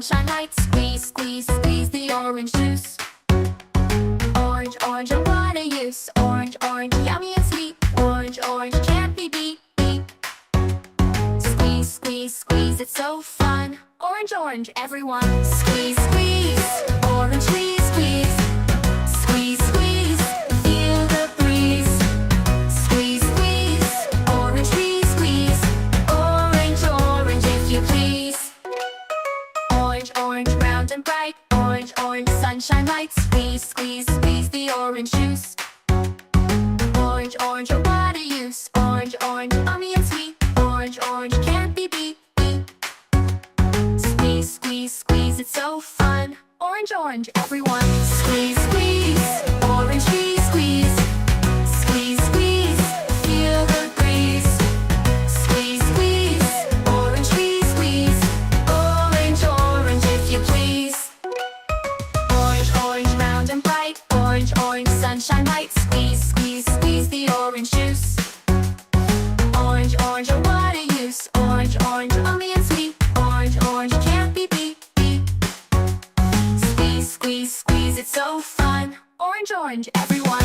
sunshine light. Squeeze, squeeze, squeeze the orange juice. Orange, orange, I wanna use. Orange, orange, yummy and sweet. Orange, orange, can't be beat, beat. Squeeze, squeeze, squeeze, it's so fun. Orange, orange, everyone. Squeeze, squeeze, orange, squeeze, squeeze. Squeeze, squeeze, feel the breeze. Squeeze, squeeze, orange, squeeze, squeeze. Orange, orange, if you please. Orange, orange, round and bright. Orange, orange, sunshine light. Squeeze, squeeze, squeeze the orange juice. Orange, orange, I wanna use. Orange, orange, yummy and sweet. Orange, orange, can't be beat, beat. Squeeze, squeeze, squeeze, it's so fun. Orange, orange, everyone. Squeeze, squeeze, orange, squeeze, squeeze. Squeeze, squeeze, feel the breeze. Squeeze, squeeze, orange, squeeze, squeeze. Orange, orange, if you please. Orange, orange, round and bright. Orange, orange, sunshine light. Squeeze, squeeze, squeeze the orange juice. Orange, orange, I wanna use. Orange, orange, yummy and sweet. Orange, orange, can't be beat, beat. Squeeze, squeeze, squeeze, it's so fun. Orange, orange, everyone.